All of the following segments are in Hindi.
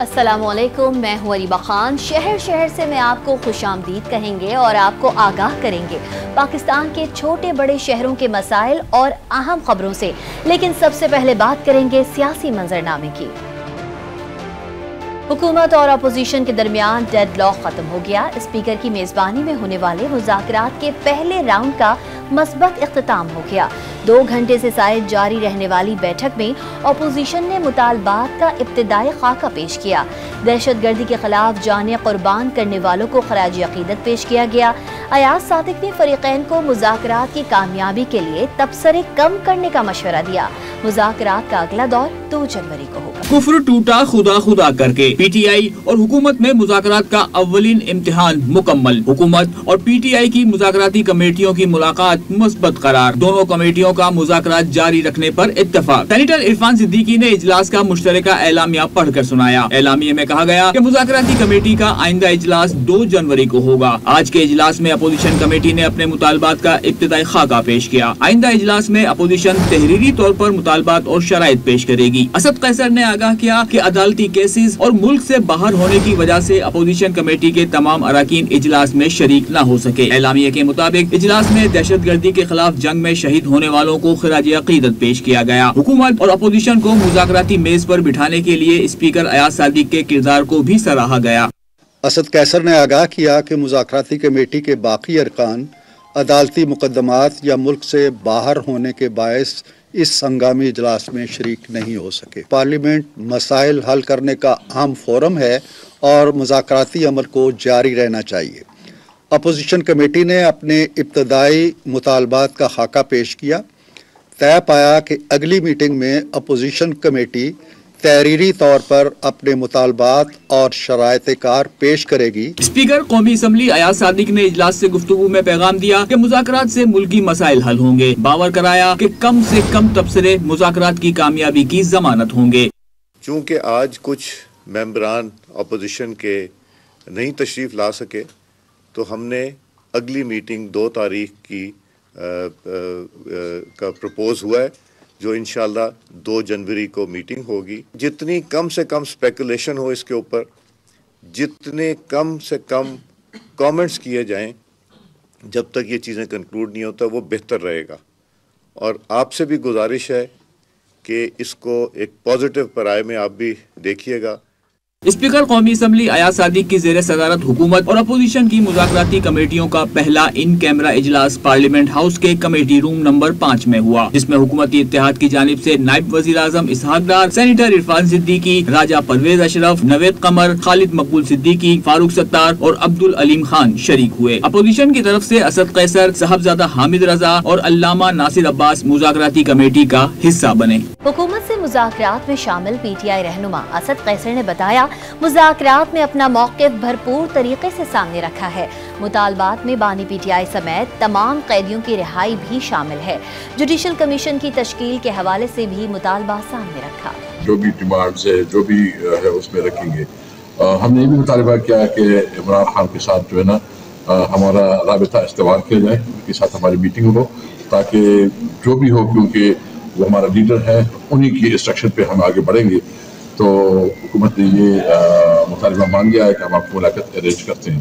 अस्सलामुअलैकुम, मैं हूँ अरीबा खान। शहर शहर से मैं आपको खुशामदीद कहेंगे और आपको आगाह करेंगे पाकिस्तान के छोटे बड़े शहरों के मसाइल और अहम खबरों से। लेकिन सबसे पहले बात करेंगे सियासी मंजरनामे की। हुकूमत और अपोजिशन के दरमियान डेडलॉक खत्म हो गया। स्पीकर की मेजबानी में होने वाले मुज़ाकरात के पहले राउंड का मस्बत इख्तिताम हो गया। 2 घंटे से शायद जारी रहने वाली बैठक में अपोजिशन ने मुतालबात का इब्तिदाई खाका पेश किया। दहशत गर्दी के खिलाफ जाने कुर्बान करने वालों को खराज अकीदत पेश किया गया। अयाज सादिक ने फरीकैन को मुज़ाकरात की कामयाबी के लिए तबसरे कम करने का मशवरा दिया। मुज़ाकरात का अगला दौर 2 जनवरी को होगा। कुफ्र टूटा खुदा खुदा करके पीटीआई और हुकूमत में मुज़ाकरात का अव्वलीन इम्तिहान मुकम्मल। हुकूमत और पीटीआई की मुज़ाकराती कमेटियों की मुलाकात मुस्बत करार। दोनों कमेटियों का मुज़ाकरात जारी रखने पर इत्तफाक। सेनेटर इरफान सिद्दीकी ने इजलास का मुश्तरका एलामिया पढ़कर सुनाया। एलामिया में कहा गया कि मुज़ाकराती कमेटी का आइंदा इजलास 2 जनवरी को होगा। आज के इजलास में अपोजिशन कमेटी ने अपने मुतालबात का इब्तिदाई खाका पेश किया। आइंदा इजलास में अपोजिशन तहरीरी तौर पर मुतालबात और शराइत पेश करेगी। असद कैसर ने आगाह किया कि अदालती केसेस और मुल्क से बाहर होने की वजह से अपोजिशन कमेटी के तमाम अरकान इजलास में शरीक न हो सके। एलामिया के मुताबिक इजलास में दहशत गर्दी के खिलाफ जंग में शहीद होने वालों को खराज अकीदत पेश किया गया। हुकूमत और अपोजिशन को मुज़ाकराती मेज पर बिठाने के लिए स्पीकर अयाज सादिक के किरदार को भी सराहा गया। असद कैसर ने आगाह किया कि मुज़ाकराती कमेटी के बाकी अरकान अदालती मुकदमात या मुल्क से बाहर होने के बायस इस हंगामी इजलास में शरीक नहीं हो सके। पार्लियामेंट मसाइल हल करने का अहम फोरम है और मुज़ाकराती अमल को जारी रहना चाहिए। अपोजिशन कमेटी ने अपने इब्तदाई मुतालबात का खाका पेश किया। तय पाया कि अगली मीटिंग में अपोजिशन कमेटी तहरीरी तौर पर अपने मुतालबात और शराइत-ए-कार पेश करेगी। स्पीकर कौमी असम्बली अयाज सादिक ने इजलास से गुफ्तगू में पैगाम दिया कि मुज़ाकरात से मुल्की मसाइल हल होंगे। बावर कराया कि कम से कम तबसरे मुज़ाकरात की कामयाबी की जमानत होंगे। चूँकि आज कुछ मेंबरान अपोजिशन के नहीं तशरीफ़ ला सके तो हमने अगली मीटिंग 2 तारीख की का प्रपोज हुआ है, जो इंशाल्लाह 2 जनवरी को मीटिंग होगी। जितनी कम से कम स्पेकुलेशन हो इसके ऊपर, जितने कम से कम कमेंट्स किए जाएं जब तक ये चीज़ें कंक्लूड नहीं होता, वो बेहतर रहेगा। और आपसे भी गुजारिश है कि इसको एक पॉजिटिव पराये में आप भी देखिएगा। स्पीकर कौमी असम्बली अयाज सादिक की ज़ेर सदारत हुकूमत और अपोजिशन की मुज़ाकराती कमेटियों का पहला इन कैमरा इजलास पार्लियामेंट हाउस के कमेटी रूम नंबर 5 में हुआ, जिसमें हुकूमती इत्तेहाद की जानिब से नायब वज़ीर आज़म इसहाक डार, सेनेटर इरफान सिद्दीकी, राजा परवेज अशरफ, नवेद कमर, खालिद मकबूल सिद्दीकी, फारूक सत्तार और अब्दुल अलीम खान शरीक हुए। अपोजिशन की तरफ से असद कैसर, साहबजादा हामिद रजा और अल्लामा नासिर अब्बास मुज़ाकराती कमेटी का हिस्सा बने। हुकूमत से मुज़ाकरात में शामिल पीटीआई रहनुमा असद कैसर ने बताया, मुज़ाकरात में अपना मौक़िफ़ भरपूर तरीके से सामने रखा है। मुतालबात में बानी पीटीआई समेत तमाम कैदियों की रिहाई भी शामिल है। जुडिशल कमीशन की तश्कील के हवाले से भी मुतालबा सामने रखा। जो भी डिमांड्स है, जो भी है, उसमें रखेंगे। हमने ये भी मुतालबा किया कि इमरान खान के साथ जो है ना हमारा राबिता इस्तेमाल किया जाए, उनके साथ हमारी मीटिंग हो, ताकि जो भी हो, क्योंकि वो हमारा लीडर है, उन्हीं की इंस्ट्रक्शन पे हम आगे बढ़ेंगे। तो हुकूमत ने ये मुतालबा मान लिया है कि हम आपको मुलाकात अरेंज करते हैं।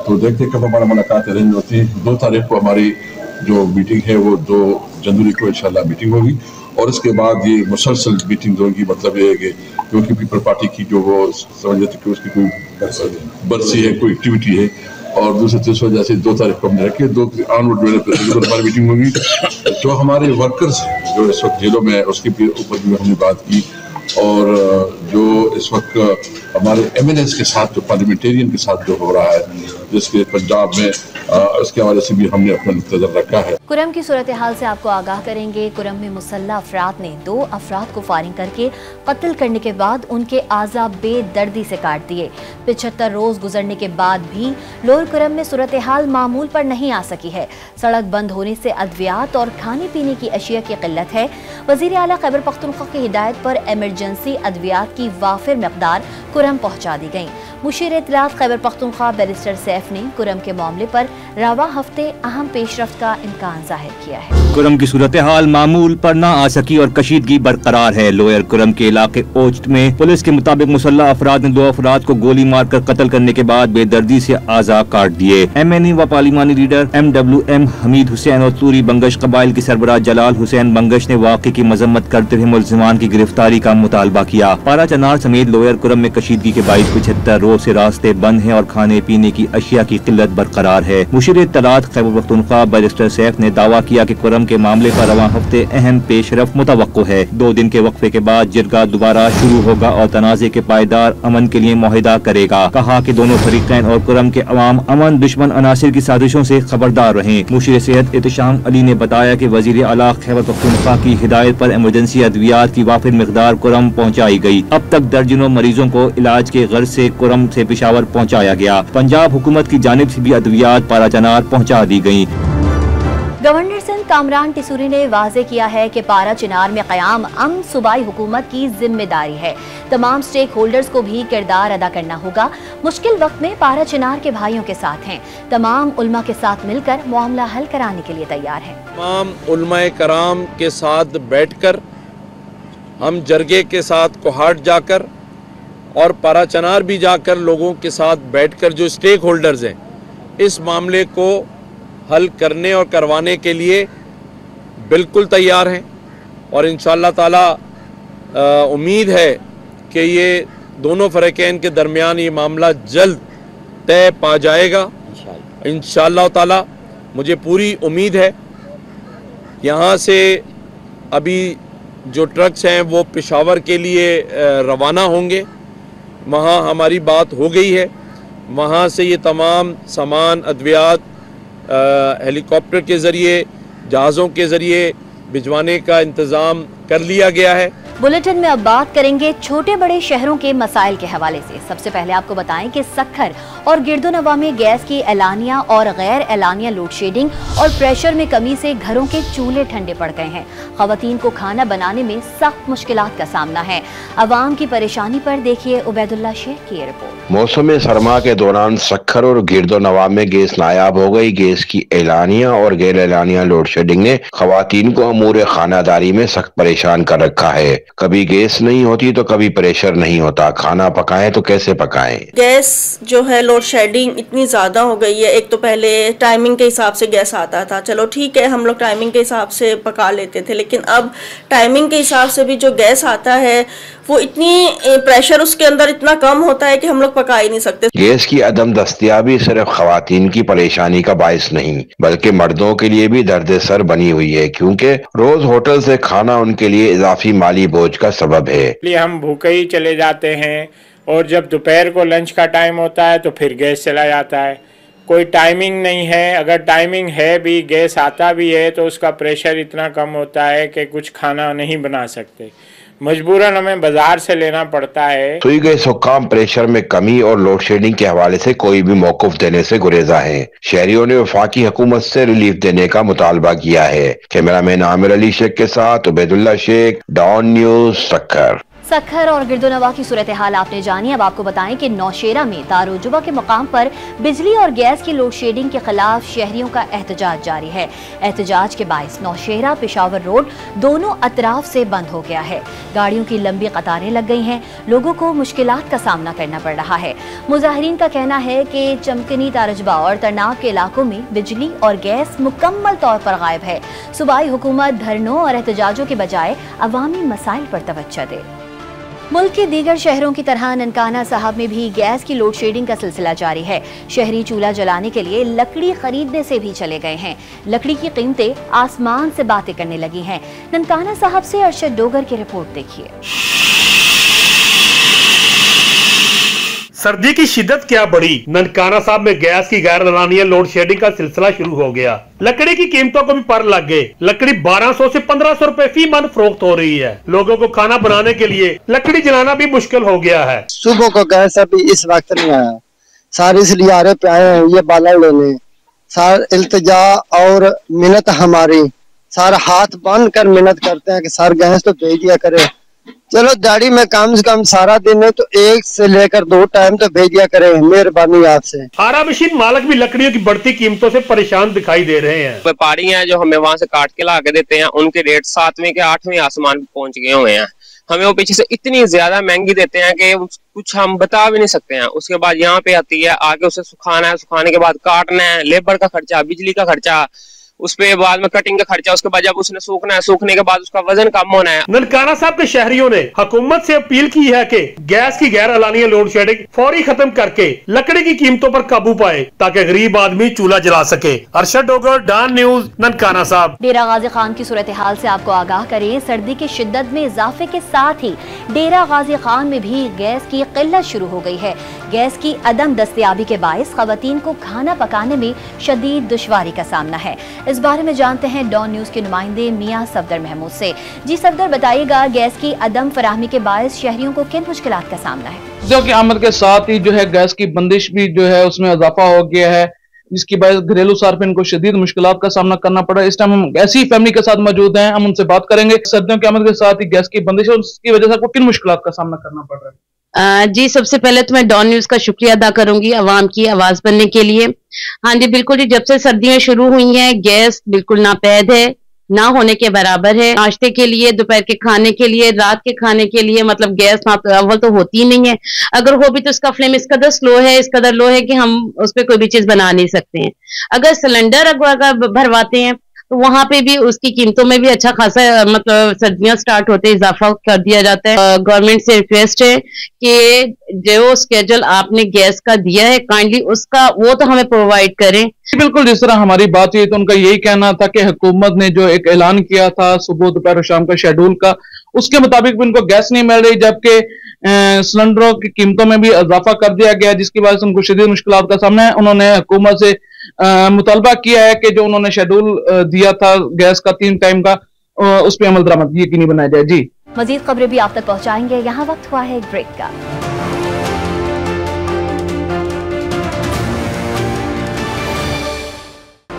तो देखते हैं कब हमारा मुलाकात अरेंज होती है। 2 तारीख को हमारी जो मीटिंग है वो 2 जनवरी को इंशाल्लाह मीटिंग होगी और उसके बाद ये मुसलसल मीटिंग होगी। मतलब ये है कि क्योंकि पीपल पार्टी की जो वो समझ लेते कि उसकी कोई बरसी है, कोई एक्टिविटी है, और दूसरी तीसरी वजह से 2 तारीख को हमने रखे। 2 ऑनवर्ड हमारी मीटिंग होगी। जो हमारे वर्कर्स हैं जो इस वक्त जेलों में है, उसके ऊपर भी हमने बात की। और जो इस वक्त हमारे एमएनएस के साथ, जो पार्लियामेंटेरियन के साथ जो हो रहा है, जिसके पंजाब में, उसके हवाले से भी हमने अपना नजर रखा है। कुरम की सूरत हाल से आपको आगाह करेंगे। कुरम में मुसल्लह अफराद ने 2 अफराद को फायरिंग करके कत्ल करने के बाद उनके आज़ा बेदर्दी से काट दिए। 75 रोज गुजरने के बाद भी लोअर कुरम में सूरत हाल मामूल पर नहीं आ सकी है। सड़क बंद होने से अद्वियात और खाने पीने की अशिया की किल्लत है। वज़ीर आला खैबर पख्तूनख्वा की हिदायत पर एमरजेंसी अद्वियात की वाफिर मकदार कुरम पहुँचा दी गई। मुशीर इत्तलात खैबर पख्तूनख्वा बैरिस्टर सैफ SAF ने कुरम के मामले पर रवा हफ्ते अहम पेशरफ्त का इम्कान जाहिर किया है। कुरम की सूरत हाल मामूल पर ना आ सकी और कशीदगी बरकरार है। लोअर कुरम के इलाके ओस्ट में पुलिस के मुताबिक मुसल्लह अफराद ने 2 अफराद को गोली मारकर कत्ल करने के बाद बेदर्दी से आज़ा काट दिए। MNE व पार्लिमानी लीडर MWM हमीद हुसैन और तूरी बंगश कबाइल के सरबराह जलाल हुसैन बंगश ने वाक़े की मजम्मत करते हुए मुल्ज़िमान की गिरफ्तारी का मुतालबा किया। पारा चनार समेत लोअर कुरम में कशीदगी के 75 रोज से रास्ते बंद हैं और खाने पीने की अशिया की किल्लत बरकरार है। मुशीर इत्तलात खैबर पख्तूनख्वा बैरिस्टर सैफ ने दावा किया कि कुरम के मामले पर रवां हफ्ते अहम पेशरफ मुतवक्को है। 2 दिन के वक्फे के बाद जिरगा दोबारा शुरू होगा और तनाज़े के पायदार अमन के लिए मुआहिदा करेगा। कहा कि दोनों फरीकैन और कुरम के अवाम अमन दुश्मन अनासिर की साजिशों से खबरदार रहें। मुशीर सेहत इत्शाम अली ने बताया कि वजीर आला खैबर पख्तूनख्वा की हिदायत पर इमरजेंसी अद्वियात की वाफिर मिकदार कुरम पहुँचाई गई। अब तक दर्जनों मरीजों को इलाज के गर्ज से कुरम से पेशावर पहुँचाया गया। पंजाब हुकूमत की जानिब से भी अद्वियात पारा चनार पहुँचा दी गयी। गवर्नर सिंध कामरान टिसूरी ने वाजे किया है कि पारा चिनार में क़याम अमन सूबाई हुकूमत की जिम्मेदारी है। तमाम स्टेक होल्डर्स को भी किरदार अदा करना होगा। मुश्किल वक्त में पारा चिनार के भाइयों के साथ हैं। तमाम उल्मा के साथ मिलकर मामला हल कराने के लिए तैयार हैं। तमाम उल्माए कराम के साथ बैठकर हम जरगे के साथ कोहाट जाकर और पारा चनार भी जाकर लोगों के साथ बैठकर जो स्टेक होल्डर्स हैं इस मामले को हल करने और करवाने के लिए बिल्कुल तैयार हैं और इंशाअल्लाह ताला उम्मीद है कि ये दोनों फ़रीक़ैन के दरमियान ये मामला जल्द तय पा जाएगा इंशाअल्लाह ताला। मुझे पूरी उम्मीद है। यहाँ से अभी जो ट्रक्स हैं वो पेशावर के लिए रवाना होंगे। वहाँ हमारी बात हो गई है। वहाँ से ये तमाम सामान अद्वियात हेलीकॉप्टर के ज़रिए जहाज़ों के ज़रिए भिजवाने का इंतज़ाम कर लिया गया है। बुलेटिन में अब बात करेंगे छोटे बड़े शहरों के मसाइल के हवाले से। सबसे पहले आपको बताएं कि सक्खर और गिरदोनवा में गैस की एलानिया और गैर एलानिया लोड शेडिंग और प्रेशर में कमी से घरों के चूल्हे ठंडे पड़ गए हैं। खवातीन को खाना बनाने में सख्त मुश्किलात का सामना है। अवाम की परेशानी पर देखिए उबैदुल्ला शेख की रिपोर्ट। मौसम सरमा के दौरान सक्खर और गिरदोनवा में गैस नायाब हो गई। गैस की एलानिया और गैर एलानिया लोड शेडिंग ने खवातीन को अमूर खानादारी में सख्त परेशान कर रखा है। कभी गैस नहीं होती तो कभी प्रेशर नहीं होता। खाना पकाएं तो कैसे पकाएं? गैस जो है लोड शेडिंग इतनी ज़्यादा हो गई है। एक तो पहले टाइमिंग के हिसाब से गैस आता था, चलो ठीक है हम लोग टाइमिंग के हिसाब से पका लेते थे, लेकिन अब टाइमिंग के हिसाब से भी जो गैस आता है वो इतनी प्रेशर उसके अंदर इतना कम होता है कि हम लोग पका ही नहीं सकते। गैस की अदम दस्तयाबी सिर्फ खवातीन की परेशानी का बायस नहीं बल्कि मर्दों के लिए भी दर्द-ए-सर बनी हुई है, क्योंकि रोज होटल से खाना उनके लिए इजाफी माली बोझ का सबब है। इसलिए हम भूखे ही चले जाते हैं और जब दोपहर को लंच का टाइम होता है तो फिर गैस चला जाता है। कोई टाइमिंग नहीं है। अगर टाइमिंग है भी, गैस आता भी है तो उसका प्रेशर इतना कम होता है कि कुछ खाना नहीं बना सकते। मजबूरन हमें बाजार से लेना पड़ता है। सुई गए हुक्काम प्रेशर में कमी और लोड शेडिंग के हवाले से कोई भी मौकूफ देने से गुरेजा है। शहरियों ने वफाकी हुकूमत से रिलीफ देने का मुतालबा किया है। कैमरामैन आमिर अली शेख के साथ उबैदुल्ला शेख, डॉन न्यूज, सक्खर। सक्खर और गिरदोनवा की सूरत हाल आपने जानी। अब आपको बताएं कि नौशेरा में तारुजुबा के मकाम पर बिजली और गैस की लोड शेडिंग के खिलाफ शहरियों का एहतजाज जारी है। एहतजाज के बायस नौशेरा पेशावर रोड दोनों अतराफ से बंद हो गया है। गाड़ियों की लंबी कतारें लग गई हैं। लोगों को मुश्किलात का सामना करना पड़ रहा है। मुजाहिरीन का कहना है कि चमकनी, तारुजुबा और तरनाव के इलाकों में बिजली और गैस मुकम्मल तौर पर गायब है। सूबाई हुकूमत धरनों और एहतजाजों के बजाय अवामी मसाइल पर तवज्जो दे। मुल्क के दीगर शहरों की तरह ननकाना साहब में भी गैस की लोड शेडिंग का सिलसिला जारी है। शहरी चूल्हा जलाने के लिए लकड़ी खरीदने से भी चले गए हैं। लकड़ी की कीमतें आसमान से बातें करने लगी हैं। ननकाना साहब से अरशद डोगर की रिपोर्ट देखिए। सर्दी की शिद्दत क्या बढ़ी। ननकाना साहब में गैस की गैर एलानिया लोड शेडिंग का सिलसिला शुरू हो गया। लकड़ी की कीमतों को भी पर लग गए। लकड़ी 1200 से 1500 रुपए फी मन फरोख्त हो रही है। लोगों को खाना बनाने के लिए लकड़ी जलाना भी मुश्किल हो गया है। सुबह को गैस अभी इस वक्त नहीं आया, सारे इसलिए आ रहे पे आए हैं ये बालन लेने। सार इल्तिजा और मिन्नत हमारी, सारा हाथ बांध कर मिन्नत करते हैं कि सर गैस तो भेज दिया करे, चलो दिहाड़ी में कम से कम सारा दिन है तो 1 से लेकर 2 टाइम तो भेज दिया करें, मेहरबानी आपसे। आरा मशीन मालिक भी लकड़ियों की बढ़ती कीमतों से परेशान दिखाई दे रहे हैं। व्यापारी हैं जो हमें वहाँ से काट के ला के देते हैं, उनके रेट 7वें के 8वें आसमान पे पहुंच गए हुए हैं। हमें वो पीछे से इतनी ज्यादा महंगी देते हैं कि कुछ हम बता भी नहीं सकते हैं। उसके बाद यहाँ पे आती है, आगे उसे सुखाना है, सुखाने के बाद काटना है, लेबर का खर्चा, बिजली का खर्चा, उस पे बाद में कटिंग का खर्चा, उसके बाद जब उसने सूखना है, सूखने के बाद उसका वजन कम होना है। ननकाना साहब के शहरियों ने हुकूमत से अपील की है कि गैस की गैर एलानिया लोड शेडिंग फौरी खत्म करके लकड़ी की कीमतों पर काबू पाए ताकि गरीब आदमी चूल्हा जला सके। अरशद डोगर, डॉन न्यूज, ननकाना साहब। डेरा गाजी खान की सूरत हाल से आपको आगाह करें। सर्दी की शिद्दत में इजाफे के साथ ही डेरा गाजी खान में भी गैस की किल्लत शुरू हो गई है। गैस की अदम दस्तयाबी के बायस खवातीन को खाना पकाने में शदीद दुश्वारी का सामना है। इस बारे में जानते हैं डॉन न्यूज के नुमाइंदे मियां सफदर महमूद से। जी सफदर, बताइएगा गैस की अदम फराहमी के बायस शहरियों को किन मुश्किलात का सामना है? जो कि आमद के साथ ही जो है गैस की बंदिश भी जो है उसमें इजाफा हो गया है, जिसकी वजह घरेलू सार्फिन को शदीद मुश्किलात का सामना करना पड़ा। इस टाइम हम ऐसी फैमिली के साथ मौजूद हैं, हम उनसे बात करेंगे सर्दियों की आमद के साथ ही गैस की बंदिश है, उसकी वजह से आपको किन मुश्किलात का सामना करना पड़ रहा है? जी, सबसे पहले तो मैं डॉन न्यूज का शुक्रिया अदा करूंगी अवाम की आवाज बनने के लिए। हाँ जी बिल्कुल जी, जब से सर्दियां शुरू हुई हैं गैस बिल्कुल नापैद है, ना होने के बराबर है। नाश्ते के लिए, दोपहर के खाने के लिए, रात के खाने के लिए मतलब गैस ना अव्वल तो होती ही नहीं है, अगर हो भी तो उसका फ्लेम इस कदर स्लो है, इस कदर लो है कि हम उस पर कोई भी चीज बना नहीं सकते हैं। अगर सिलेंडर अगर भरवाते हैं तो वहां पे भी उसकी कीमतों में भी अच्छा खासा मतलब सर्दियां स्टार्ट होते इजाफा कर दिया जाता है। गवर्नमेंट से रिक्वेस्ट है कि जो स्केड्यूल आपने गैस का दिया है काइंडली उसका वो तो हमें प्रोवाइड करें। बिल्कुल, जिस तरह हमारी बात हुई तो उनका यही कहना था कि हुकूमत ने जो एक ऐलान किया था सुबह दोपहर और शाम का शेड्यूल का, उसके मुताबिक भी उनको गैस नहीं मिल रही, जबकि सिलेंडरों की कीमतों में भी इजाफा कर दिया गया, जिसकी वजह से उनको शदीद मुश्किलात का सामना है। उन्होंने हुकूमत से मुतालबा किया है कि जो उन्होंने शेड्यूल दिया था गैस का 3 टाइम का, उस पर अमल दरामद यकीनी बनाया जाए। जी, मजीद खबरें भी आप तक पहुंचाएंगे। यहाँ वक्त हुआ है एक ब्रेक का।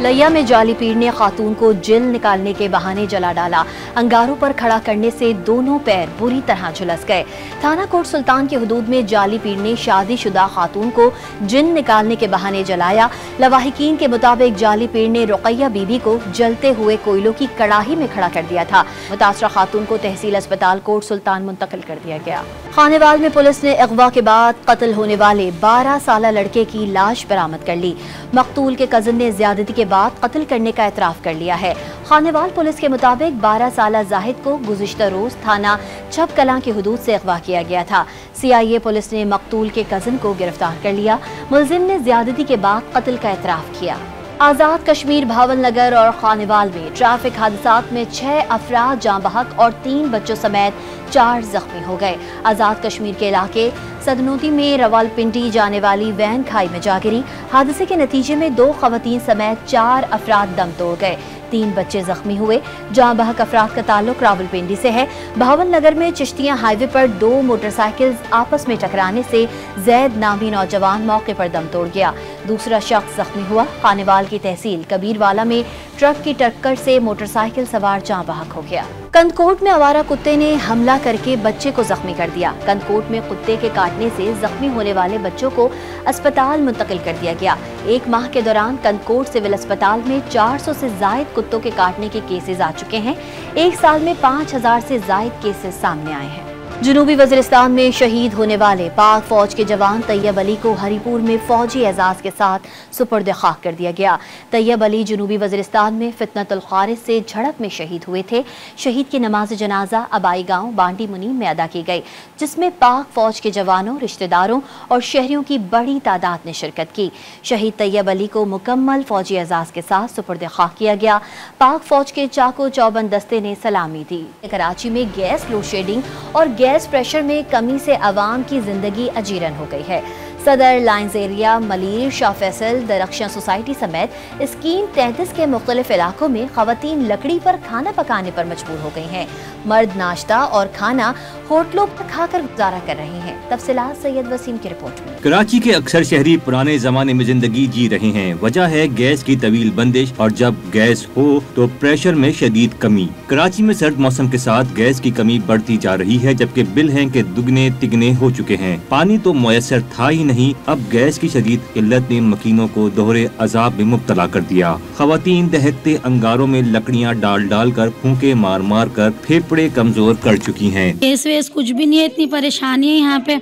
लैया में जाली पीर ने खातून को जिल निकालने के बहाने जला डाला। अंगारों पर खड़ा करने से दोनों पैर बुरी तरह झुलस गए। थाना कोट सुल्तान के हुदूद में जाली पीर ने शादीशुदा खातून को जिन निकालने के बहाने जलाया। लवाहिकीन के मुताबिक जाली पीर ने रुकैया बीबी को जलते हुए कोयलों की कड़ाही में खड़ा कर दिया था। मुतासरा खातून को तहसील अस्पताल कोट सुल्तान मुंतकिल कर दिया गया। खानेवाल में पुलिस ने अगवा के बाद कत्ल होने वाले 12 साला लड़के की लाश बरामद कर ली। मकतूल के कजन ने ज्यादती के बाद कत्ल करने का एतराफ कर लिया है। खानेवाल पुलिस के मुताबिक 12 साला जाहिद को गुज़िश्ता रोज थाना छप कलां के हुदूद से अगवा किया गया था। CIA पुलिस ने मकतूल के कजन को गिरफ्तार कर लिया। मुलजिम ने ज्यादती के बाद कत्ल का एतराफ किया। आज़ाद कश्मीर भावलनगर और खानेवाल में ट्रैफिक हादसात में 6 अफराद जाँ बहक और 3 बच्चों समेत 4 जख्मी हो गए। आज़ाद कश्मीर के इलाके सदनोती में रवालपिंडी जाने वाली वैन खाई में जा गिरी। हादसे के नतीजे में 2 खवातीन समेत 4 अफराद दम तोड़ गए। 3 बच्चे जख्मी हुए। जाँ बहक अफराद का ताल्लुक रावलपिंडी से है। भावलनगर में चिश्तियां हाईवे पर 2 मोटरसाइकिल आपस में टकराने से जैद नामी नौजवान मौके पर दम तोड़ गया। दूसरा शख्स जख्मी हुआ। खानेवाल की तहसील कबीरवाला में ट्रक की टक्कर से मोटरसाइकिल सवार जाँ बहक हो गया। कंदकोट में आवारा कुत्ते ने हमला करके बच्चे को जख्मी कर दिया। कंदकोट में कुत्ते के काटने से जख्मी होने वाले बच्चों को अस्पताल मुंतकिल कर दिया गया। 1 माह के दौरान कंदकोट सिविल अस्पताल में 400 से जायद कुत्तों के काटने के केसेस आ चुके हैं। 1 साल में 5000 से जायद केसेस सामने आए हैं। जनूबी वज़ीरिस्तान में शहीद होने वाले पाक फौज के जवान तैयब अली को हरीपुर में फौजी एजाज के साथ सुपुर्द खाक कर दिया गया। तैयब अली जनूबी वज़ीरिस्तान में फितनतुल खारिज से झड़प में शहीद हुए थे। शहीद की नमाज जनाजा अबाई गांव बांडी मुनीम में अदा की गई, जिसमें पाक फौज के जवानों, रिश्तेदारों और शहरियों की बड़ी तादाद ने शिरकत की। शहीद तैयब अली को मुकम्मल फौजी एजाज के साथ सुपुर्द खाक किया गया। पाक फौज के चाको चौबंद दस्ते ने सलामी दी। कराची में गैस लोड शेडिंग और गैस प्रेशर में कमी से आवाम की जिंदगी अजीरन हो गई है। सदर, lines area, Malir, Shah Faisal, Darakhshan society समेत स्कीम 33 के मुख्तलिफ इलाकों में खवातीन लकड़ी पर खाना पकाने पर मजबूर हो गई हैं। मर्द नाश्ता और खाना होटलों पर खाकर गुजारा कर रहे हैं। तफसीलात सैयद वसीम की रिपोर्ट में। कराची के अक्सर शहरी पुराने जमाने में जिंदगी जी रहे हैं। वजह है गैस की तवील बंदिश और जब गैस हो तो प्रेशर में शदीद कमी। कराची में सर्द मौसम के साथ गैस की कमी बढ़ती जा रही है, जबकि बिल हैं कि दुगने तिगने हो चुके हैं। पानी तो मुयसर था ही नहीं, अब गैस की शदीद किल्लत ने मकीनों को दोहरे अजाब में मुब्तला कर दिया। खवातीन दहकते अंगारों में लकड़ियाँ डाल डाल कर फूंके मार मार कर फेफड़े कमजोर कर चुकी हैं। गैस वेस कुछ भी नहीं है, इतनी परेशानी है। यहाँ पे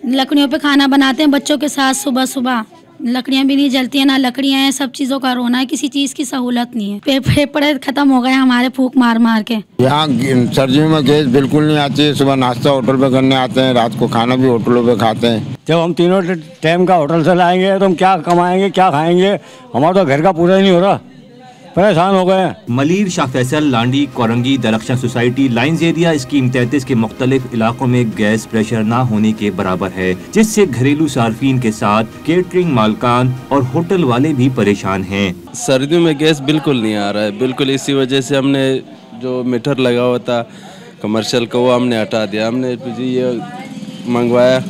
लकड़ियों पे खाना बनाते हैं बच्चों के साथ, सुबह सुबह लकड़ियाँ भी नहीं जलती है, ना लकड़ियाँ हैं, सब चीज़ों का रोना है, किसी चीज़ की सहूलत नहीं है। फेफड़े खत्म हो गए हमारे फूंक मार मार के। यहाँ सर्दियों में गैस बिल्कुल नहीं आती है। सुबह नाश्ता होटल पे करने आते हैं, रात को खाना भी होटलों पे खाते हैं। जब हम तीनों टाइम का होटल से लाएंगे तो हम क्या कमाएंगे, क्या खाएंगे? हमारा तो घर का पूरा ही नहीं हो रहा, परेशान हो गए। Malir, Shah Faisal, Landhi, Korangi, Darakhshan society, lines area scheme 33 के मुख्तलिफ इलाकों में गैस प्रेशर न होने के बराबर है, जिससे घरेलू सार्फिन के साथ केटरिंग मालकान और होटल वाले भी परेशान हैं। सर्दियों में गैस बिल्कुल नहीं आ रहा है, बिल्कुल। इसी वजह से हमने जो मीटर लगा हुआ था कमर्शियल का, वो हमने हटा दिया। हमने LPG ये मंगवाया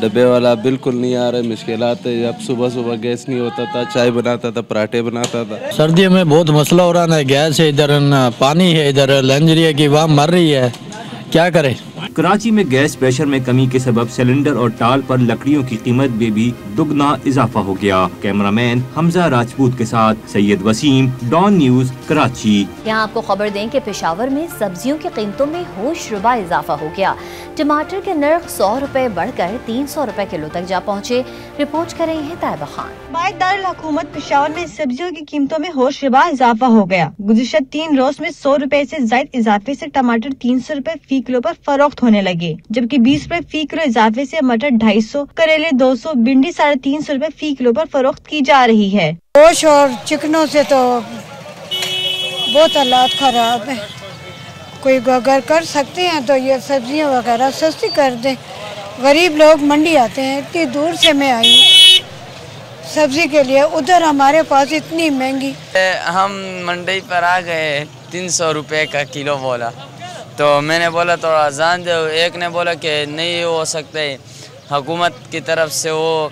डब्बे वाला, बिल्कुल नहीं आ रहा है। मुश्किलात है। अब सुबह सुबह गैस नहीं होता था, चाय बनाता था, पराठे बनाता था। सर्दियों में बहुत मसला हो रहा है, गैस है इधर, पानी है इधर, लंजरिया की वाम मर रही है, क्या करें? कराची में गैस प्रेशर में कमी के सबब सिलेंडर और टाल पर लकड़ियों की कीमत में भी दुगना इजाफा हो गया। कैमरामैन हमजा राजपूत के साथ सैयद वसीम, डॉन न्यूज, कराची। यहाँ आपको खबर दें कि पेशावर में सब्जियों की कीमतों में होशरुबा इजाफा हो गया। टमाटर के नर्ख 100 रुपए बढ़कर 300 रुपए किलो तक जा पहुँचे। रिपोर्ट कर रही है ताइबा खान। बायदारुल हुकूमत पेशावर में सब्जियों की कीमतों में होशरुबा इजाफा हो गया। गुज़िश्ता 3 रोज में 100 रुपए से जायद इजाफे से टमाटर 300 रुपए फी किलो पर फरोख्त होने लगे, जबकि 20 रुपए फी किलो इजाफे से मटर 250, करेले 200, भिंडी 350 रुपए फी किलो पर फरोख्त की जा रही है। गोश्त और चिकनों से तो बहुत हालात खराब है। कोई अगर कर सकते हैं तो ये सब्जियां वगैरह सस्ती कर दें। गरीब लोग मंडी आते हैं, इतनी दूर से मैं आई सब्जी के लिए, उधर हमारे पास इतनी महंगी। हम मंडी पर आ गए, 300 रुपए का किलो बोला, तो मैंने बोला थोड़ा आसान दो। एक ने बोला कि नहीं हो सकते, हुकूमत की तरफ से वो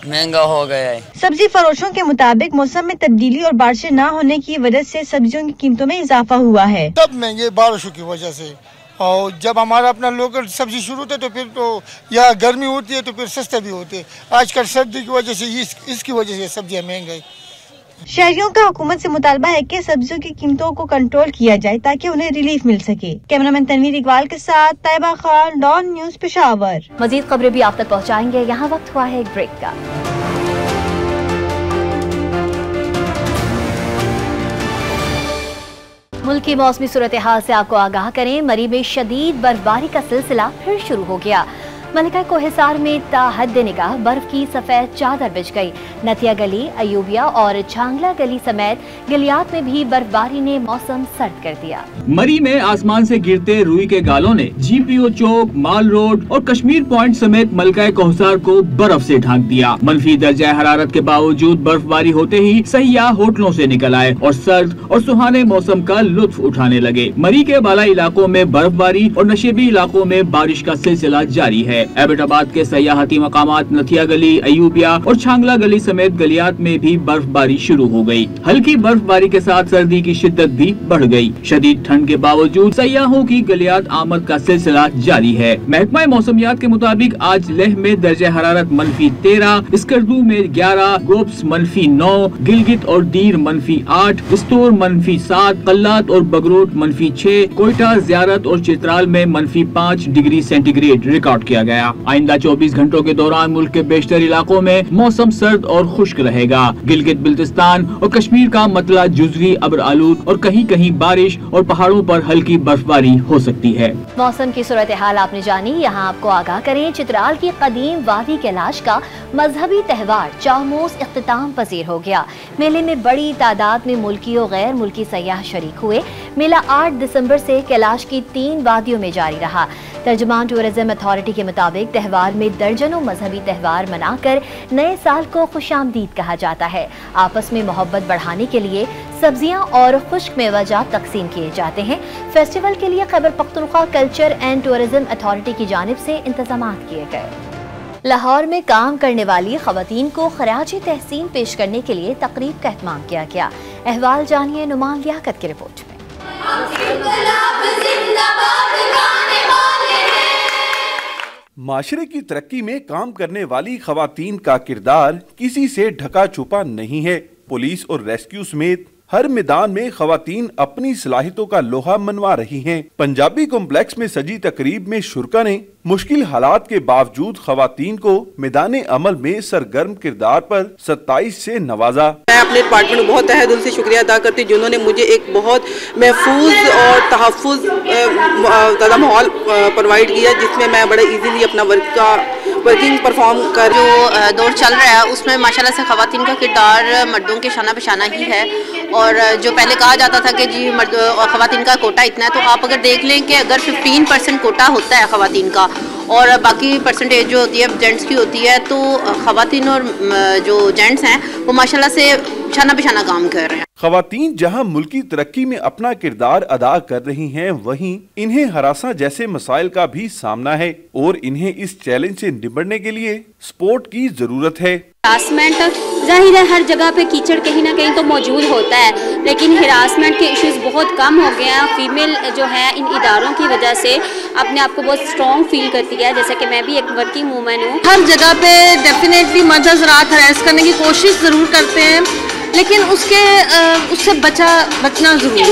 महंगा हो गया है। सब्जी फरोशों के मुताबिक मौसम में तब्दीली और बारिशें न होने की वजह से सब्जियों की कीमतों में इजाफा हुआ है। सब महंगे बारिशों की वजह से, और जब हमारा अपना लोकल सब्जी शुरू होता है तो फिर तो यहाँ गर्मी होती है तो फिर सस्ता भी होते हैं। आजकल सर्दी की वजह से इसकी वजह से सब्जियाँ महंगाई। शहरियों का हुकूमत से मुतालबा है कि सब्जियों की कीमतों को कंट्रोल किया जाए ताकि उन्हें रिलीफ मिल सके। कैमरामैन तनवीर इकबाल के साथ ताइबा खान, डॉन न्यूज, पेशावर। मजीद खबरें भी आप तक पहुँचाएंगे। यहाँ वक्त हुआ है एक ब्रेक का। मुल्क की मौसमी सूरत हाल से आपको आगाह करें। मरी में शदीद बर्फबारी का सिलसिला फिर शुरू हो गया। मलिका को हिसार में ताहद निगाह बर्फ की सफेद चादर बिछ गई। नतिया गली, अयूबिया और छांगला गली समेत गलियात में भी बर्फबारी ने मौसम सर्द कर दिया। मरी में आसमान से गिरते रुई के गालों ने GPO चौक, माल रोड और कश्मीर पॉइंट समेत मलका कोहसार को बर्फ से ढांक दिया। मनफी दर्जा हरारत के बावजूद बर्फबारी होते ही सयाह होटलों से निकल आए और सर्द और सुहाने मौसम का लुत्फ उठाने लगे। मरी के बाला इलाकों में बर्फबारी और नशेबी इलाकों में बारिश का सिलसिला जारी है। एबटाबाद के सयाहती मकामात नथिया गली, अयूबिया और छांगला गली समेत गलियात में भी बर्फबारी शुरू हो गई। हल्की बर्फबारी के साथ सर्दी की शिद्दत भी बढ़ गई। शदीद ठंड के बावजूद सयाहों की गलियात आमद का सिलसिला जारी है। महकमा मौसमियात के मुताबिक आज लेह में दर्जा हरारत -13, स्कर्दू में 11, गोप्स -9, गिलगित और दीर -8, स्टोर -7, कल्लात और बगरोट -6, कोयटा, ज़ियारत और चित्राल में -5 डिग्री सेंटीग्रेड रिकॉर्ड किया गया। आइंदा 24 घंटों के दौरान मुल्क के बेशतर इलाकों में मौसम सर्द और खुश्क रहेगा। गिलगित बिल्तिस्तान और कश्मीर का मतला जुज़वी अब्र आलूद और कहीं कहीं बारिश और पहाड़ों पर हल्की बर्फबारी हो सकती है। मौसम की सूरत हाल आपने जानी। यहाँ आपको आगाह करें, चित्राल की कदीम वादी कैलाश का मजहबी त्यौहार चामोस इख्तिताम पजीर हो गया। मेले में बड़ी तादाद में मुल्की और गैर मुल्की सयाह शरीक हुए। मेला 8 दिसंबर से कैलाश की 3 वादियों में जारी रहा। तर्जुमान टूरिज्म अथॉरिटी के मुताबिक त्यौहार में दर्जनों मजहबी त्यौहार मनाकर नए साल को खुशामदीद कहा जाता है। आपस में मोहब्बत बढ़ाने के लिए सब्जियां और खुश्क मेवाजात तकसीम किए जाते हैं। फेस्टिवल के लिए Khyber Pakhtunkhwa culture and tourism authority की जानिब से इंतजाम किए गए। लाहौर में काम करने वाली खवातीन को खराज तहसीन पेश करने के लिए तकरीब का एहतमाम किया गया। अहवाल जानिए नुमान लियाकत की रिपोर्ट में। माशरे की तरक्की में काम करने वाली खवातीन का किरदार किसी से ढका छुपा नहीं है। पुलिस और रेस्क्यू समेत हर मैदान में खवातीन अपनी सलाहियतों का लोहा मनवा रही हैं। पंजाबी कॉम्प्लेक्स में सजी तकरीब में शुरका ने मुश्किल हालात के बावजूद खवातीन को मैदान अमल में सरगर्म किरदार पर 27 से नवाजा। मैं अपने डिपार्टमेंट को बहुत तहे दिल से शुक्रिया अदा करती हूँ जिन्होंने मुझे एक बहुत महफूज और तहफ़्फ़ुज़ माहौल प्रोवाइड किया, जिसमें मैं बड़े इजीली अपना वर्किंग परफॉर्म कर। जो दौर चल रहा है उसमें माशाल्लाह से खवातीन का किरदार मर्दों के शाना बशाना ही है। और जो पहले कहा जाता था कि जी मर्द और खवातीन का कोटा इतना है, तो आप अगर देख लें कि अगर 15% कोटा होता है खवातीन का और बाकी परसेंटेज जो होती है जेंट्स की होती है, तो खवातीन और जो जेंट्स हैं वो माशाल्लाह से शाना बिशाना काम कर रहे हैं। खवातीन जहां मुल्की तरक्की में अपना किरदार अदा कर रही हैं, वहीं इन्हें हरासा जैसे मसाइल का भी सामना है और इन्हें इस चैलेंज से निपटने के लिए सपोर्ट की जरूरत है। हरासमेंट जाहिर है हर जगह पे कीचड़ कहीं ना कहीं तो मौजूद होता है, लेकिन हरासमेंट के इश्यूज बहुत कम हो गए हैं। फीमेल जो है इन इदारों की वजह से अपने आप को बहुत स्ट्रॉन्ग फील करती है। जैसे कि मैं भी एक वर्किंग वूमेन हूँ। हर जगह पे डेफिनेटली मर्द हज़रात हरास करने की कोशिश ज़रूर करते हैं, लेकिन उससे बचना ज़रूरी है,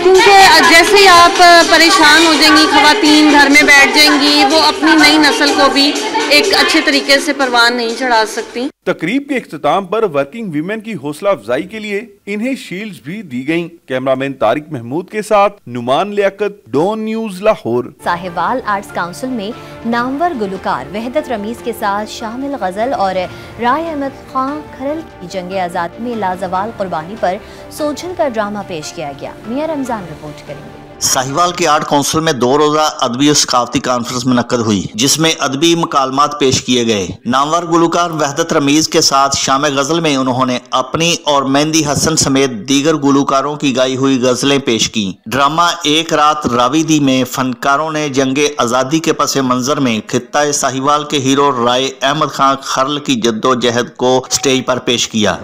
क्योंकि जैसे ही आप परेशान हो जाएंगी, खवातीन घर में बैठ जाएंगी, वो अपनी नई नस्ल को भी एक अच्छे तरीके से परवान नहीं चढ़ा सकती। तकरीब के इख्तिताम पर वर्किंग वीमेन की हौसला अफजाई के लिए इन्हें शील्ड्स भी दी गयी। कैमरामैन तारिक महमूद के साथ Noman Liaquat, Dawn News, Lahore. Sahiwal arts council में नामवर गुलकार वहदत रमीज के साथ शामिल गजल और राय अहमद खान खरल की जंग आज़ादी में लाजवाल कुर्बानी पर सोचल का ड्रामा पेश किया गया। मियां रमजान रिपोर्ट करेंगे। साहिवाल की आर्ट काउंसिल में 2 रोजा अदबी और सकाफती कॉन्फ्रेंस मुनक्कद हुई, जिसमें अदबी मकालमात पेश किए गए। नामवर गुलकार वहदत रमीज के साथ शाम गजल में उन्होंने अपनी और मेहंदी हसन समेत दीगर गुलकारों की गाई हुई गजलें पेश की। ड्रामा एक रात रावीदी में फनकारों ने जंगे आज़ादी के पस मंजर में खित्ता साहिवाल के हीरो राय अहमद खान खरल की जद्दोजहद को स्टेज पर पेश किया।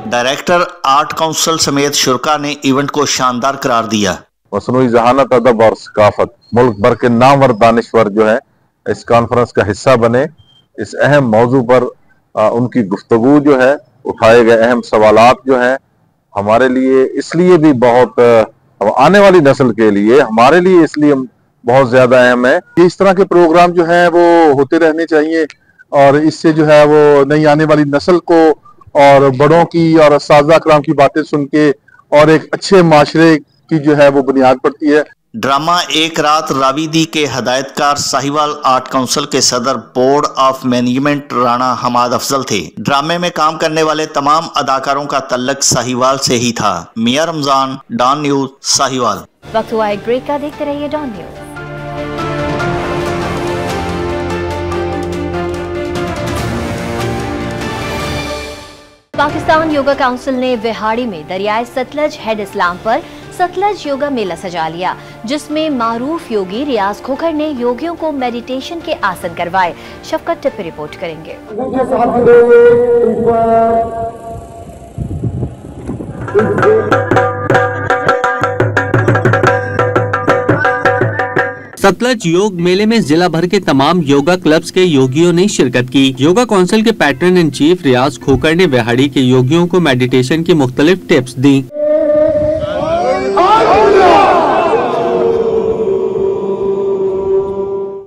डायरेक्टर आर्ट काउंसिल समेत शुरका ने इवेंट को शानदार करार दिया। मसनूई जहानत, अदब और सकाफत मुल्क भर के नामवर दानिश्वर जो है इस कॉन्फ्रेंस का हिस्सा बने। इस अहम मौजू पर उनकी गुफ्तगू जो है, उठाए गए अहम सवालात जो है हमारे लिए इसलिए भी बहुत, आने वाली नस्ल के लिए, हमारे लिए इसलिए बहुत ज्यादा अहम है कि इस तरह के प्रोग्राम जो है वो होते रहने चाहिए और इससे जो है वो नई आने वाली नस्ल को और बड़ों की और साज़ा कराम की बातें सुन के और एक अच्छे माशरे की जो है वो बुनियाद पड़ती है। ड्रामा एक रात रावीदी के हदायतकार साहिवाल आर्ट काउंसिल के सदर board of management Rana Hammad Afzal थे। ड्रामे में काम करने वाले तमाम अदाकारों का तल्लक साहिवाल से ही था। Mian Ramzan, Dawn News, Sahiwal. वक्त हुआ एक ब्रेक का, देखते रहिए Dawn News. Pakistan yoga council ने विहाड़ी में दरियाए सतलज हेड इस्लाम पर सतलज योगा मेला सजा लिया, जिसमें मारूफ योगी रियाज खोखर ने योगियों को मेडिटेशन के आसन करवाए। शफकत टिप्पी रिपोर्ट करेंगे। सतलज योग मेले में जिला भर के तमाम योगा क्लब्स के योगियों ने शिरकत की। योगा काउंसिल के पैटर्न इन चीफ रियाज खोखर ने विहाड़ी के योगियों को मेडिटेशन की मुख्तलिफ टिप्स दी।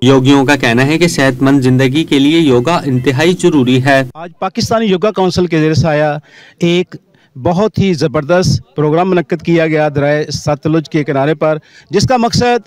योगियों का कहना है कि सेहतमंद जिंदगी के लिए योगा इंतहाई जरूरी है। आज पाकिस्तानी योगा काउंसिल के ज़रिए आया एक बहुत ही ज़बरदस्त प्रोग्राम मुनक्कद किया गया दरियाए सतलुज के किनारे पर, जिसका मकसद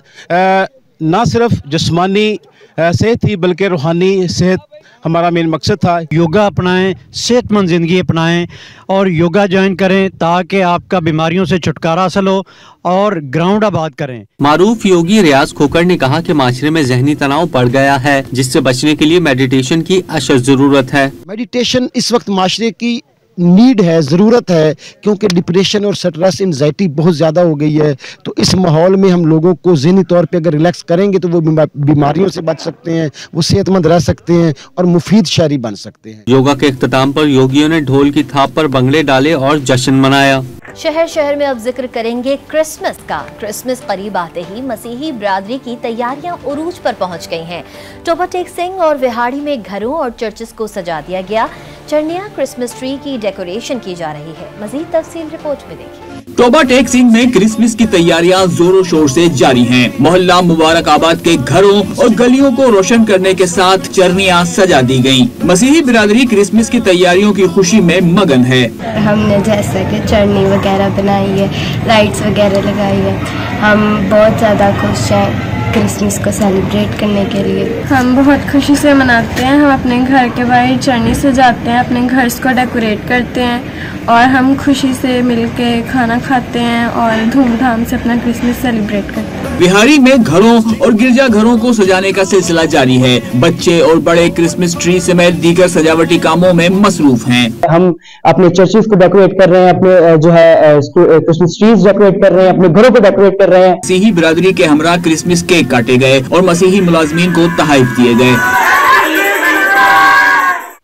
ना सिर्फ जिस्मानी सेहत थी बल्कि रूहानी सेहत हमारा मेन मकसद था। योगा अपनाएं, सेहतमंद ज़िंदगी अपनाएं और योगा ज्वाइन करें ताकि आपका बीमारियों से छुटकारा हासिल हो और ग्राउंड आबाद करें। मारूफ योगी रियाज खोकर ने कहा कि माशरे में जहनी तनाव बढ़ गया है, जिससे बचने के लिए मेडिटेशन की अशद जरूरत है। मेडिटेशन इस वक्त माशरे की नीड है, ज़रूरत है, क्योंकि डिप्रेशन और स्ट्रेस एंजाइटी बहुत ज़्यादा हो गई है। तो इस माहौल में हम लोगों को ज़हनी तौर पे अगर रिलैक्स करेंगे तो वो बीमारियों से बच सकते हैं, वो सेहतमंद रह सकते हैं और मुफीद शहरी बन सकते हैं। योगा के इख्तिताम पर योगियों ने ढोल की थाप पर भंगड़े डाले और जश्न मनाया। शहर शहर में अब जिक्र करेंगे क्रिसमस का। क्रिसमस करीब आते ही मसीही बिरादरी की तैयारियां उरूज पर पहुंच गई हैं। टोबा टेक सिंह और विहाड़ी में घरों और चर्चेस को सजा दिया गया। चरनिया क्रिसमस ट्री की डेकोरेशन की जा रही है। मजीद तफसील रिपोर्ट में देखिए। टोबा टेक सिंह में क्रिसमस की तैयारियां जोरों शोर से जारी हैं। मोहल्ला मुबारकाबाद के घरों और गलियों को रोशन करने के साथ चरनियां सजा दी गयी। मसीही बिरादरी क्रिसमस की तैयारियों की खुशी में मगन है। हमने जैसा कि चरनी वगैरह बनाई है, लाइट्स वगैरह लगाई है, हम बहुत ज़्यादा खुश हैं क्रिसमस को सेलिब्रेट करने के लिए। हम बहुत खुशी से मनाते हैं। हम अपने घर के बाहर चरनी सजाते हैं, अपने घर को डेकोरेट करते हैं और हम खुशी से मिलके खाना खाते हैं और धूमधाम से अपना क्रिसमस सेलिब्रेट करते हैं। बिहारी में घरों और गिरजा घरों को सजाने का सिलसिला जारी है। बच्चे और बड़े क्रिसमस ट्री समेत दीगर सजावटी कामों में मसरूफ हैं। हम अपने चर्चेस को डेकोरेट कर रहे हैं, अपने जो है क्रिसमस ट्रीज डेकोरेट कर रहे हैं, अपने घरों को डेकोरेट कर रहे हैं। मसीही बिरादरी के हमरा क्रिसमस केक काटे गए और मसीही मुलाजमीन को तोहफे दिए गए।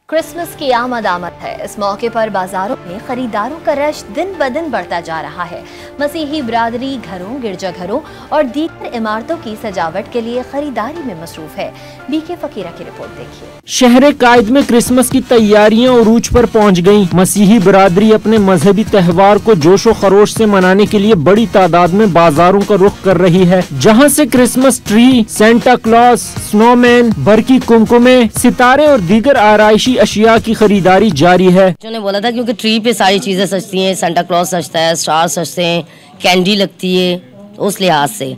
क्रिसमस की आमद है। इस मौके पर बाजारों में खरीदारों का रश दिन ब दिन बढ़ता जा रहा है। मसीही बिरादरी घरों, गिरजाघरों और दीगर इमारतों की सजावट के लिए खरीदारी में मसरूफ है। बीके फकीरा की रिपोर्ट देखिए। शहर कायद में क्रिसमस की तैयारियां उरूज पर पहुंच गयी। मसीही बिरादरी अपने मजहबी त्योहार को जोशो खरोश से मनाने के लिए बड़ी तादाद में बाजारों का रुख कर रही है, जहां से Christmas tree, Santa Claus, snowman, बरकी कुमकुमे, सितारे और दीगर आराइशी अशिया की खरीदारी जारी है। उन्होंने बोला था क्योंकि ट्री पे सारी चीजें सजती हैं, सेंटा क्लॉज सजता है, स्टार सजते हैं, कैंडी लगती है, उस लिहाज से।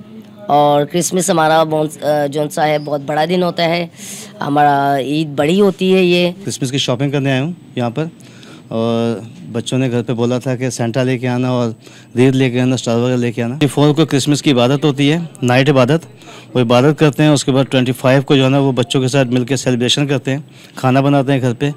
और क्रिसमस हमारा जो सा है बहुत बड़ा दिन होता है, हमारा ईद बड़ी होती है। ये क्रिसमस की शॉपिंग करने आया हूँ यहाँ पर, और बच्चों ने घर पे बोला था कि सेंटा लेके आना और रीद लेके आना, स्टार वगैरह लेके आना। 24 को क्रिसमस की इबादत होती है, नाइट इबादत, वो इबादत करते हैं। उसके बाद 25 को जो है ना वो बच्चों के साथ मिलकर सेलिब्रेशन करते हैं, खाना बनाते हैं घर पे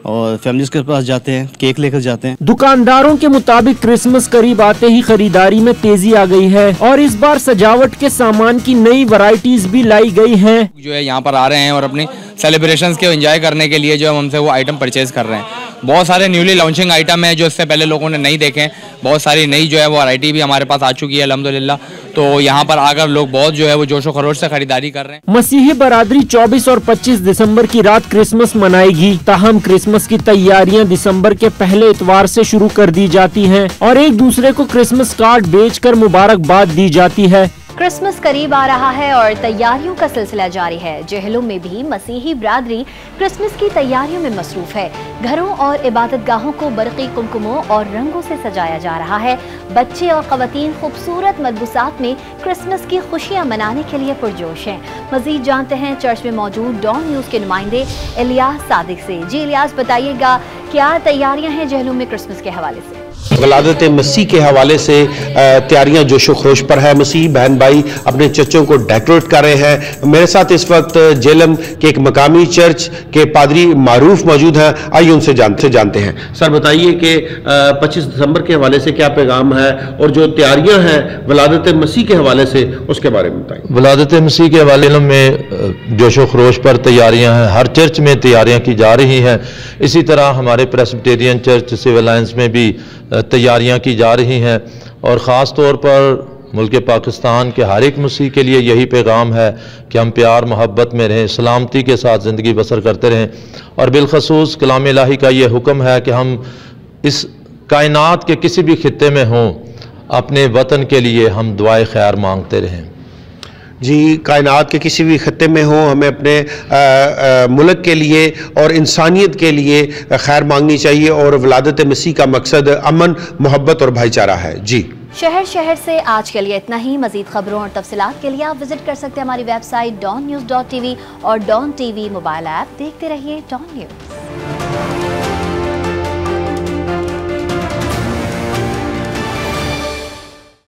और फैमिलीज के पास जाते हैं, केक लेकर जाते हैं। दुकानदारों के मुताबिक क्रिसमस करीब आते ही खरीदारी में तेजी आ गई है और इस बार सजावट के सामान की नई वैरायटीज भी लाई गई हैं। जो है यहाँ पर आ रहे हैं और अपनी सेलिब्रेशंस के एंजॉय करने के लिए जो है हमसे वो आइटम परचेज कर रहे हैं। बहुत सारे न्यूली लॉन्चिंग आइटम है जो इससे पहले लोगों ने नहीं देखे। बहुत सारी नई जो है वो वैरायटी भी हमारे पास आ चुकी है अल्हम्दुलिल्लाह। तो यहाँ पर आकर लोग बहुत जो है वो जोशो खरोश से खरीदारी कर रहे हैं। मसीही बरादरी 24 और 25 दिसंबर की रात क्रिसमस मनाएगी। ताहम क्रिसमस की तैयारियां दिसंबर के पहले इतवार से शुरू कर दी जाती हैं और एक दूसरे को क्रिसमस कार्ड बेचकर मुबारकबाद दी जाती है। क्रिसमस करीब आ रहा है और तैयारियों का सिलसिला जारी है। जेहलों में भी मसीही बिरादरी क्रिसमस की तैयारियों में मसरूफ है। घरों और इबादतगाहों को बरक़ी कुमकुमों और रंगों से सजाया जा रहा है। बच्चे और ख़वातीन खूबसूरत मलबूसात में क्रिसमस की खुशियां मनाने के लिए पुरजोश हैं। मजीद जानते हैं चर्च में मौजूद डॉन न्यूज़ के नुमाइंदे इलियास सादिक से। जी इलियास, बताइएगा क्या तैयारियाँ हैं जेहलों में क्रिसमस के हवाले से? वलादत मसीह के हवाले से तैयारियां जोशो खरोश पर है। मसीह बहन भाई अपने चर्चों को डेकोरेट कर रहे हैं। मेरे साथ इस वक्त जेलम के एक मकामी चर्च के पादरी मारूफ मौजूद हैं। आइए उनसे जानते हैं। सर बताइए कि 25 दिसंबर के हवाले से क्या पैगाम है और जो तैयारियां हैं वलादत मसीह के हवाले से उसके बारे में बताइए। वलादत मसीह के हवाले में जोशो खरोश पर तैयारियां हैं, हर चर्च में तैयारियां की जा रही हैं। इसी तरह हमारे प्रेस्बिटेरियन चर्च सिविल लाइन्स में भी तैयारियां की जा रही हैं और ख़ास तौर पर मुल्क पाकिस्तान के हर एक मसीह के लिए यही पैगाम है कि हम प्यार मोहब्बत में रहें, सलामती के साथ ज़िंदगी बसर करते रहें। और बिलखसूस कलाम इलाही का ये हुक्म है कि हम इस कायनात के किसी भी खित्ते में हों, अपने वतन के लिए हम दुआए खैर मांगते रहें। जी, कायनात के किसी भी खत्ते में हो, हमें अपने मुल्क के लिए और इंसानियत के लिए खैर मांगनी चाहिए और वलादत मसीह का मकसद अमन, मोहब्बत और भाईचारा है। जी शहर शहर से आज के लिए इतना ही। मजीद खबरों और तफसीलात के लिए आप विजिट कर सकते हैं हमारी वेबसाइट dawnnews.tv और Dawn TV मोबाइल ऐप। देखते रहिए Dawn News।